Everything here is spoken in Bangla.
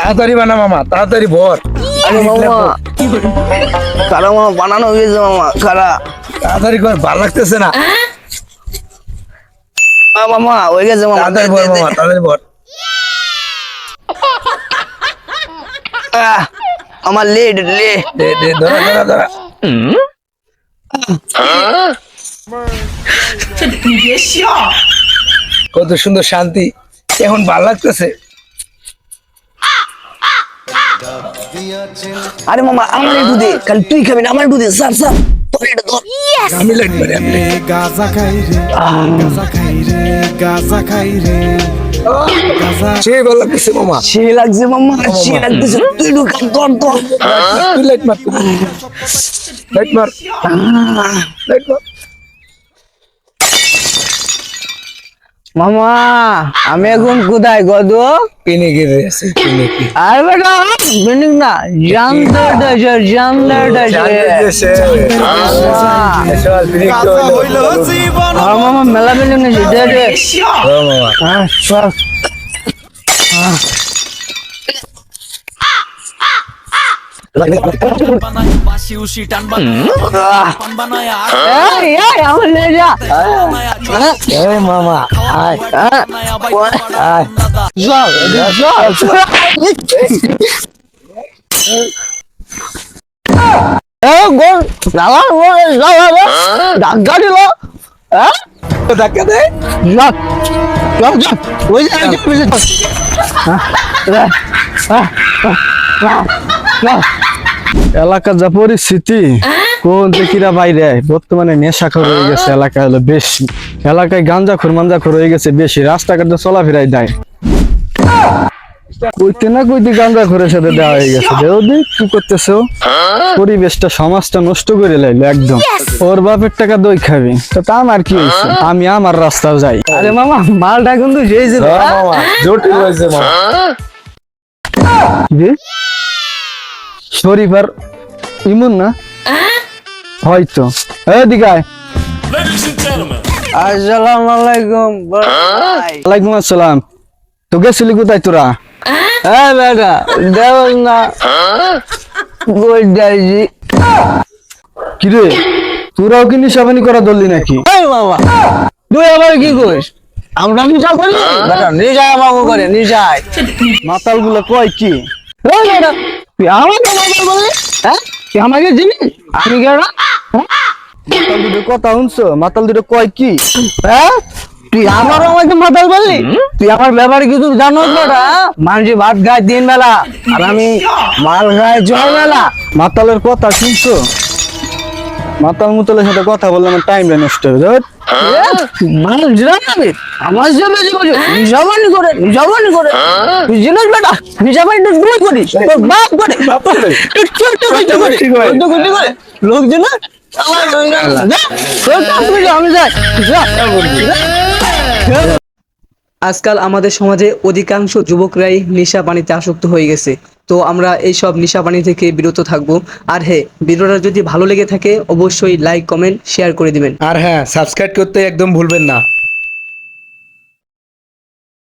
তাড়াতাড়ি বানা মামা, তাড়াতাড়ি ভর। আরে মামা খারা মামা বানানো হয়ে গেছে মামা খারা। তাড়াতাড়ি কর, ভালো লাগতেছে না। মামা হয়ে গেছে মামা। তাড়াতাড়ি ভর মামা, তাড়াতাড়ি ভর। আমার লেট লে দে দে, ধরা ধরা ধরা। কত সুন্দর শান্তি, এখন ভালো লাগতেছে। আরে মামা আমার একটু দে, খালি তুই খাবি না, আমার একটু দে। স্যার স্যার তোর এটা ধর। আমি লাগবে রে, আমি লাগবে। গাজা খাই রে গাজা খাই রে গাজা খাই রে গাজা সেই ভালো লাগতেছে মামা। সে লাগছে মামা, সে লাগতেছে। তুই একটু কাম কর তো। তুই লাইট মার, লাইট মার, লাইট মার। মামা আমি এখন কোথায় গদ? পিনে গিয়ে আছে, পিনে কি? আর বেটা বিনিক না জানদার দেশে, জানদার দেশে। গাজা হইল জীবন মামা মেলা বিনিক না দে দে। মামা হ্যাঁ চল। বাসি উসি টান বানায় এই এই আমার লে যা। এই মামা আয় আয়। চল চল। এই গোল লাগা গোল লাগা ডাক্কা দিল। হ্যাঁ ধাক্কা দে। যাক যাক যাক ওই যে আগে পিছে এলাকার যা পরিস্থিতি, কোন দেখিরা বাইরে বর্তমানে নেশাখোর হয়ে গেছে। এলাকা হলো বেশি, এলাকায় গাঞ্জাখোর মাঞ্জাখোর হয়ে গেছে বেশি, রাস্তাঘাটে চলাফেরাই দেয়। কইতে না কইতে গাঞ্জাখোরের সাথে দেওয়া হয়ে গেছে। দেওদি কি করতেছে ও? পরিবেশটা সমাজটা নষ্ট করে লাইলো একদম। ওর বাপের টাকা দই খাবি তো তা আমার কি হয়েছে, আমি আমার রাস্তাও যাই। আরে মামা মালটা কিন্তু যেই যে মামা জটিল হয়েছে মামা। জি শরীফ আর ইমন না হয়তো। এদিকে আয়। আসসালামু আলাইকুম ভাই। ওয়ালাইকুম আসসালাম। তো গেছিলি কোথায় তোরা? হ্যাঁ বেটা দেব না গোল যাইছি। কিরে তোরাও কি নিশাবানি করা ধরলি নাকি? এই মামা তুই আবার কি করিস? আমরা নিশা করি বেটা, নিশায় বাবু করে নিশায়। মাতাল গুলো কয় কি? এই বেটা তুই আমাকে মাতাল বললি? হ্যাঁ তুই আমাকে চিনিস? আমি কেন? মাতাল দুটো কথা শুনছো? মাতাল দুটো কয় কি? হ্যাঁ তুই আমার আমাকে মাতাল বললি? তুই আমার ব্যাপারে কিছু জানোস বেটা? মানুষ ভাত খায় 3 বেলা আর আমি মাল খাই 6 বেলা। মাতালের কথা শুনছো? মাতাল মুতালের সাথে কথা বললে আমার টাইম নষ্ট হবে। ধর মানুষ জানাবে আমার সাথে যে বলে নিশাবানি করে নিশাবানি করে। তুই জানিস বেটা নিশাবানি তো তুই করিস, তোর বাপ করে তুই ছোট কইতে করিস, ছোট কইতে করে লোকজন আমার লই না তোর কাজ করে আমি যাই যা। আজকাল আমাদের সমাজে অধিকাংশ যুবকরাই নেশা পানিতে আসক্ত হয়ে গেছে। তো আমরা এইসব নেশা পানি থেকে বিরত থাকবো। আর হ্যাঁ, ভিডিওটা যদি ভালো লেগে থাকে অবশ্যই লাইক কমেন্ট শেয়ার করে দিবেন। আর হ্যাঁ, সাবস্ক্রাইব করতে একদম ভুলবেন না।